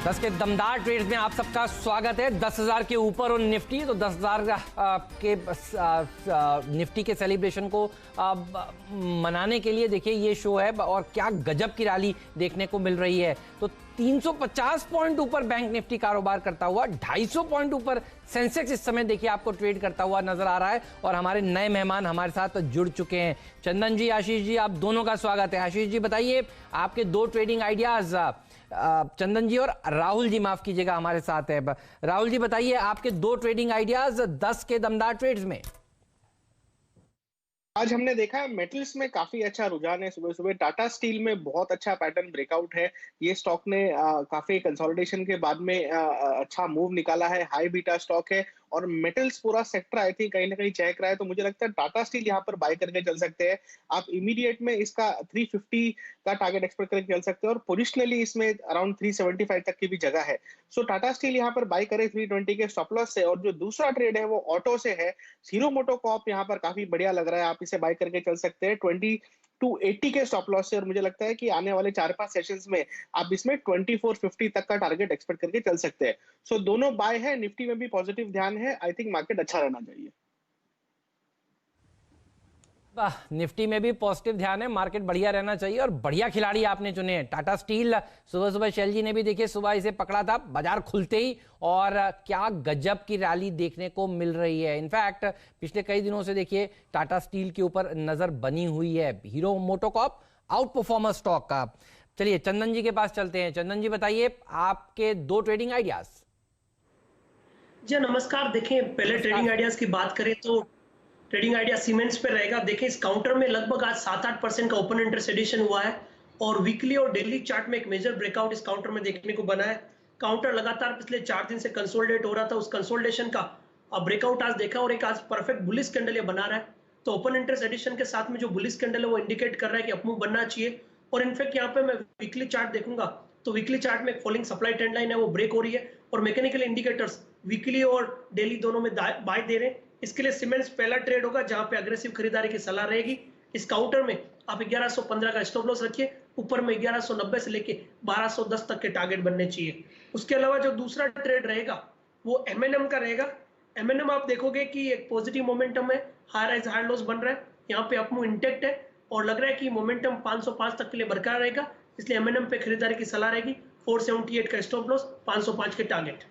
10 के दमदार ट्रेड्स में आप सबका स्वागत है। 10,000 के ऊपर और निफ्टी, तो 10,000 के निफ्टी के सेलिब्रेशन को मनाने के लिए देखिए ये शो है और क्या गजब की रैली देखने को मिल रही है। तो 350 पॉइंट ऊपर बैंक निफ्टी कारोबार करता हुआ, 250 पॉइंट ऊपर सेंसेक्स इस समय देखिए आपको ट्रेड करता हुआ नजर आ रहा है। और हमारे नए मेहमान हमारे साथ जुड़ चुके हैं। चंदन जी, आशीष जी, आप दोनों का स्वागत है। आशीष जी बताइए आपके दो ट्रेडिंग आइडियाज। चंदन जी और राहुल जी, माफ कीजिएगा, हमारे साथ है। राहुल जी बताइए आपके दो ट्रेडिंग आइडियाज 10 के दमदार ट्रेड्स में। आज हमने देखा मेटल्स में काफी अच्छा रुझान है। सुबह सुबह टाटा स्टील में बहुत अच्छा पैटर्न ब्रेकआउट है। ये स्टॉक ने काफी कंसोलिडेशन के बाद में अच्छा मूव निकाला है। हाई बीटा स्टॉक है और मेटल्स पूरा सेक्टर आई थिंक कहीं ना कहीं चहक रहा है। तो मुझे लगता है टाटा स्टील यहाँ पर बाय करके चल सकते हैं। आप इमीडिएट में इसका 350 का टारगेट एक्सपेक्ट करके चल सकते हैं और पोजिशनली इसमें अराउंड 375 तक की भी जगह है। सो टाटा स्टील यहाँ पर बाय करे 320 के स्टॉप लॉस से। और जो दूसरा ट्रेड है वो ऑटो से है। हीरो मोटो कॉर्प यहाँ पर काफी बढ़िया लग रहा है, आप इसे बाय करके चल सकते हैं 2280 के स्टॉप लॉस से। और मुझे लगता है कि आने वाले 4-5 सेशंस में आप इसमें 2450 तक का टारगेट एक्सपेक्ट करके चल सकते हैं। सो दोनों बाय है। निफ्टी में भी पॉजिटिव ध्यान है। आई थिंक मार्केट अच्छा रहना चाहिए। निफ्टी में भी पॉजिटिव ध्यान है, मार्केट बढ़िया रहना चाहिए और बढ़िया खिलाड़ी आपने चुने हैं। टाटा स्टील सुबह सुबह शैल जी ने भी देखिए सुबह इसे पकड़ा था बाजार खुलते ही, और क्या गजब की रैली देखने को मिल रही है। इनफैक्ट पिछले कई दिनों से देखिए टाटा स्टील के ऊपर नजर बनी हुई है। Hero MotoCorp out performer stock का। चलिए चंदन जी के पास चलते हैं। चंदन जी बताइए आपके दो ट्रेडिंग आइडियाज। जी नमस्कार। देखें, पहले ट्रेडिंग आइडियाज की बात करें तो ट्रेडिंग आइडिया सीमेंट्स पे रहेगा। देखिए इस काउंटर में लगभग आज 7-8% का ओपन इंटरेस्ट एडिशन हुआ है और वीकली और डेली चार्ट में एक मेजर ब्रेकआउट इस काउंटर में देखने को बना है। काउंटर लगातार पिछले 4 दिन से कंसोलिडेट हो रहा था, उस कंसोलिडेशन का ब्रेकआउट आज देखा और एक आज परफेक्ट बुलिश कैंडल ये बना रहा है। तो ओपन इंटरेस्ट एडिशन के साथ में जो बुलिश कैंडल है वो इंडिकेट कर रहा है कि अपमूव बनना चाहिए। और इनफैक्ट यहाँ पे मैं वीकली चार्ट देखूंगा तो वीकली चार्ट में एक फॉलिंग सप्लाई ट्रेंड लाइन है, वो ब्रेक हो रही है और मैकेनिकल इंडिकेटर्स वीकली और डेली दोनों में बाय दे रहे हैं। इसके लिए सीमेंट्स पहला ट्रेड होगा जहां पे अग्रेसिव खरीदारी की सलाह रहेगी। इस काउंटर में आप 1115 का स्टॉप लॉस रखिए, ऊपर में 1190 से लेके 1210 तक के टारगेट बनने चाहिए। उसके अलावा जो दूसरा ट्रेड रहेगा वो एमएनएम का रहेगा। एमएनएम आप देखोगे कि एक पॉजिटिव मोमेंटम है, हाई राइज हाई लॉस बन रहा है, यहाँ पे अपमूव इंटेक्ट है और लग रहा है कि मोमेंटम 505 तक के लिए बरकरार रहेगा। इसलिए एमएनएम पे खरीदारी की सलाह रहेगी। 478 का स्टॉप लॉस, 505 के टारगेट।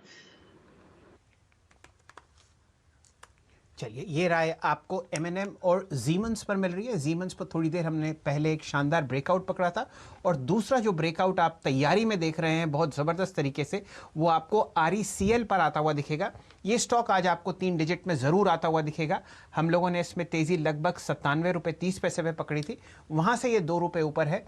चलिए, ये राय आपको एमएनएम और जीमंस पर मिल रही है। जीमंस पर थोड़ी देर हमने पहले एक शानदार ब्रेकआउट पकड़ा था और दूसरा जो ब्रेकआउट आप तैयारी में देख रहे हैं बहुत ज़बरदस्त तरीके से, वो आपको आरईसीएल पर आता हुआ दिखेगा। ये स्टॉक आज आपको 3 डिजिट में ज़रूर आता हुआ दिखेगा। हम लोगों ने इसमें तेज़ी लगभग 97 रुपये 30 पैसे पे पकड़ी थी, वहाँ से ये 2 रुपये ऊपर है।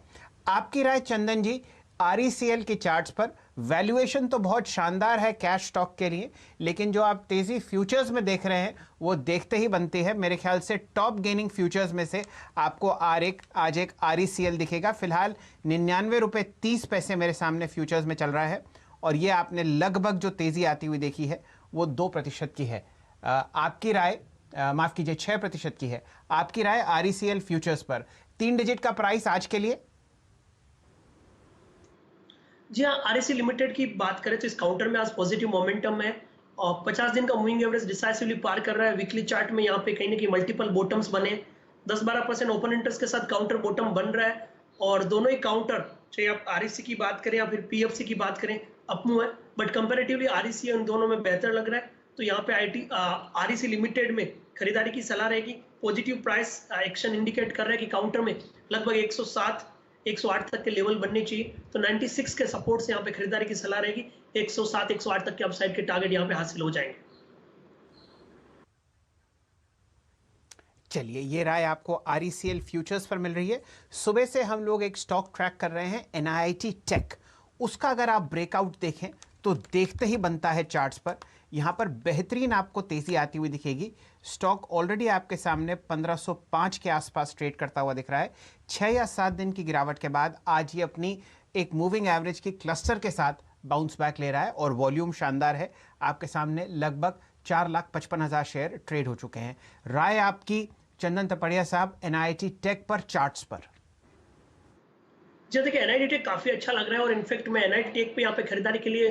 आपकी राय चंदन जी, आरईसीएल के चार्ट्स पर वैल्यूएशन तो बहुत शानदार है कैश स्टॉक के लिए, लेकिन जो आप तेजी फ्यूचर्स में देख रहे हैं वो देखते ही बनती है। मेरे ख्याल से टॉप गेनिंग फ्यूचर्स में से आपको आज एक आरईसीएल दिखेगा। फिलहाल 99 रुपये 30 पैसे मेरे सामने फ्यूचर्स में चल रहा है और ये आपने लगभग जो तेजी आती हुई देखी है वो 2% की है। आपकी राय, माफ कीजिए 6% की है। आपकी राय आरईसीएल फ्यूचर्स पर 3 डिजिट का प्राइस आज के लिए? जी हाँ, आरईसी लिमिटेड की बात करें तो इस काउंटर में आज पॉजिटिव मोमेंटम है और 50 दिन का मूविंग एवरेज डिसाइसिवली पार कर रहा है। वीकली चार्ट में यहाँ पे कहीं ना कहीं मल्टीपल बॉटम्स बने, 10-12% ओपन इंटरेस्ट के साथ काउंटर बॉटम बन रहा है और दोनों ही काउंटर, चाहे आप आरईसी की बात करें या फिर पीएफसी की बात करें, अपमूव है। बट कंपेरेटिवली आरईसी उन दोनों में बेहतर लग रहा है। तो यहाँ पे आरईसी लिमिटेड में खरीदारी की सलाह रहेगी। पॉजिटिव प्राइस एक्शन इंडिकेट कर रहा है कि काउंटर में लगभग 107-108 तक के लेवल बनने चाहिए। तो 96 के सपोर्ट से यहाँ पे खरीदारी की सलाह रहेगी। 107-108 तक के अपसाइड के टारगेट यहाँ पे हासिल हो जाएंगे। चलिए, ये राय आपको आरईसीएल फ्यूचर्स पर मिल रही है। सुबह से हम लोग एक स्टॉक ट्रैक कर रहे हैं एनआईटी टेक। उसका अगर आप ब्रेकआउट देखें तो देखते ही बनता है चार्ट्स पर। यहाँ पर बेहतरीन आपको तेजी आती हुई दिखेगी। स्टॉक ऑलरेडी आपके सामने 1505 के आसपास ट्रेड करता हुआ दिख रहा है। 6 या 7 दिन की गिरावट के बाद आज ये अपनी एक मूविंग एवरेज की क्लस्टर के साथ बाउंस बैक ले रहा है और वॉल्यूम शानदार है। आपके सामने लगभग 4,55,000 शेयर ट्रेड हो चुके हैं। राय आपकी चंदन तपड़िया साहब एनआईटी टेक पर चार्ट्स पर? जो देखिए एनआईटी टेक काफी अच्छा लग रहा है और इनफैक्ट मैं एनआईटी टेक पे यहाँ पे खरीदारी के लिए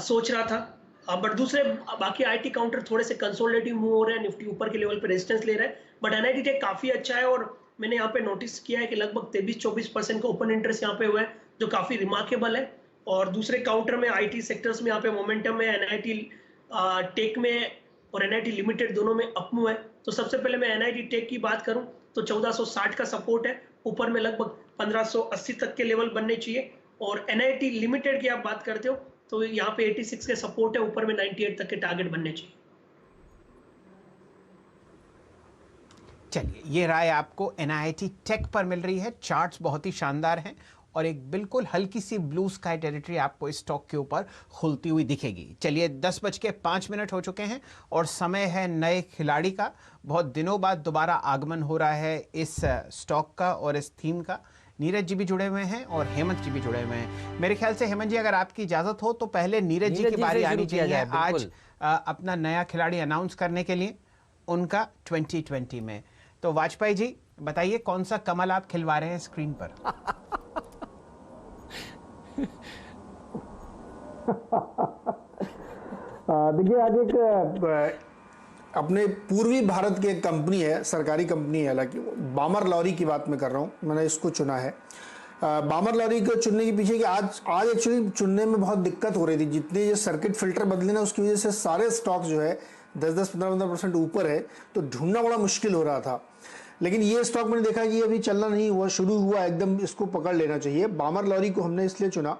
सोच रहा था, बट दूसरे बाकी आईटी काउंटर थोड़े से कंसोलिडेटिव मूव हो रहे हैं, निफ्टी ऊपर के लेवल पे रेजिस्टेंस ले रहा है, बट एनआईटी टेक काफी अच्छा है और मैंने यहाँ पे नोटिस किया है कि लगभग 23-24% का ओपन इंटरेस्ट यहाँ पे हुआ है, जो काफी रिमार्केबल है। और दूसरे काउंटर में आईटी सेक्टर्स में यहाँ पे मोमेंटम है, एनआईटी टेक में और एनआईटी लिमिटेड दोनों में अपमूव है। तो सबसे पहले मैं एनआईटी टेक की बात करूं तो 1460 का सपोर्ट है, ऊपर में लगभग 1580 तक के लेवल बनने चाहिए। और एनआईटी लिमिटेड की आप बात करते हो तो यहाँ पे 86 के सपोर्ट है, ऊपर में 98 तक के टारगेट बनने चाहिए। चलिए, ये राय आपको एनआईटी टेक पर मिल रही है। चार्ट्स बहुत ही शानदार हैं और एक बिल्कुल हल्की सी ब्लू स्काई टेरिटरी आपको इस स्टॉक के ऊपर खुलती हुई दिखेगी। चलिए, 10:05 हो चुके हैं और समय है नए खिलाड़ी का। बहुत दिनों बाद दोबारा आगमन हो रहा है इस स्टॉक का और इस थीम का। नीरज जी भी जुड़े हुए हैं और हेमंत जी भी जुड़े हुए हैं। मेरे ख्याल से हेमंत जी, अगर आपकी इजाजत हो तो पहले नीरज जी की बारी आनी चाहिए आज अपना नया खिलाड़ी अनाउंस करने के लिए उनका 2020 में। तो वाजपेयी जी बताइए, कौन सा कमल आप खिलवा रहे हैं स्क्रीन पर? देखिए, आज एक अपने पूर्वी भारत की एक कंपनी है, सरकारी कंपनी है, हालांकि बामर लॉरी की बात मैं कर रहा हूँ, मैंने इसको चुना है। बामर लॉरी को चुनने के पीछे कि आज एक्चुअली चुनने में बहुत दिक्कत हो रही थी। जितने ये सर्किट फिल्टर बदले ना, उसकी वजह से सारे स्टॉक जो है 10-15% ऊपर है, तो ढूंढना बड़ा मुश्किल हो रहा था। लेकिन ये स्टॉक मैंने देखा कि अभी चलना नहीं हुआ, शुरू हुआ एकदम, इसको पकड़ लेना चाहिए। बामर लॉरी को हमने इसलिए चुना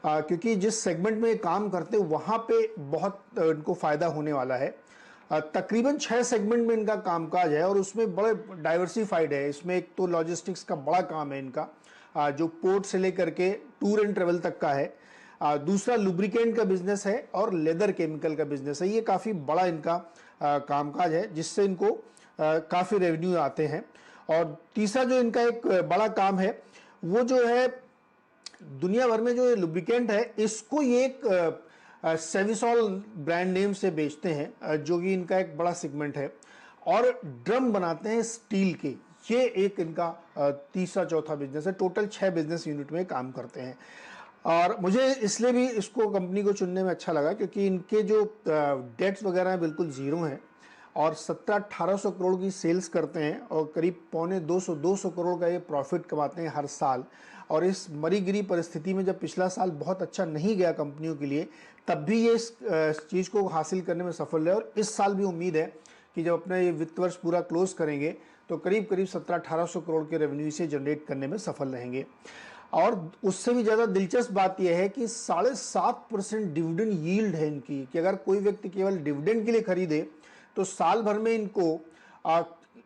क्योंकि जिस सेगमेंट में ये काम करते हैं वहाँ पे बहुत इनको फ़ायदा होने वाला है। तकरीबन 6 सेगमेंट में इनका कामकाज है और उसमें बड़े डाइवर्सिफाइड है। इसमें एक तो लॉजिस्टिक्स का बड़ा काम है इनका, जो पोर्ट से लेकर के टूर एंड ट्रेवल तक का है। दूसरा लुब्रिकेंट का बिजनेस है और लेदर केमिकल का बिजनेस है। ये काफ़ी बड़ा इनका कामकाज है, जिससे इनको काफ़ी रेवेन्यू आते हैं। और तीसरा जो इनका एक बड़ा काम है वो जो है, दुनिया भर में जो लुब्रिकेंट है इसको ये एक सेविसॉल ब्रांड नेम से बेचते हैं, जो कि इनका एक बड़ा सेगमेंट है। और ड्रम बनाते हैं स्टील के, ये एक इनका तीसरा चौथा बिजनेस है। टोटल 6 बिजनेस यूनिट में काम करते हैं। और मुझे इसलिए भी इसको कंपनी को चुनने में अच्छा लगा क्योंकि इनके जो डेट्स वगैरह हैं बिल्कुल जीरो हैं और 1700-1800 करोड़ की सेल्स करते हैं और करीब 250 करोड़ का ये प्रॉफिट कमाते हैं हर साल। और इस मरीगिरी परिस्थिति में जब पिछला साल बहुत अच्छा नहीं गया कंपनियों के लिए, तब भी ये इस चीज़ को हासिल करने में सफल रहे। और इस साल भी उम्मीद है कि जब अपना ये वित्त वर्ष पूरा क्लोज करेंगे तो करीब 1700-1800 करोड़ के रेवेन्यू से जनरेट करने में सफल रहेंगे। और उससे भी ज़्यादा दिलचस्प बात यह है कि 7.5% डिविडेंड यील्ड है इनकी, कि अगर कोई व्यक्ति केवल डिविडेंड के लिए खरीदे तो साल भर में इनको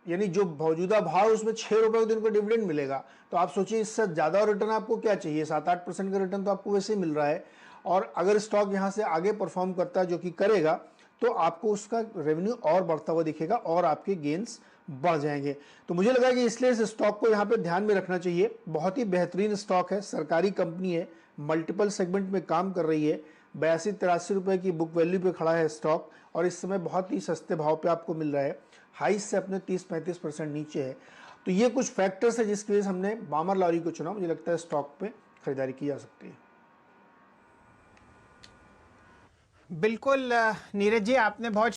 यानी जो मौजूदा भाव उसमें 6 रुपए का इनको डिविडेंड मिलेगा। तो आप सोचिए, इससे ज़्यादा रिटर्न आपको क्या चाहिए? 7-8% का रिटर्न तो आपको वैसे ही मिल रहा है। और अगर स्टॉक यहाँ से आगे परफॉर्म करता है, जो कि करेगा, तो आपको उसका रेवेन्यू और बढ़ता हुआ दिखेगा और आपके गेन्स बढ़ जाएंगे। तो मुझे लगा कि इसलिए इस स्टॉक को यहाँ पे ध्यान में रखना चाहिए। बहुत ही बेहतरीन स्टॉक है, सरकारी कंपनी है, मल्टीपल सेगमेंट में काम कर रही है। 82-83 रुपए की बुक वैल्यू पे खड़ा है स्टॉक और इस समय बहुत ही सस्ते भाव पे आपको मिल रहा है। हाई से अपने 30-35% नीचे है। तो ये कुछ फैक्टर्स है जिसकी वजह से हमने बामर लॉरी को चुना। मुझे लगता है स्टॉक पे खरीदारी की जा सकती है। बिल्कुल नीरज जी, आपने बहुत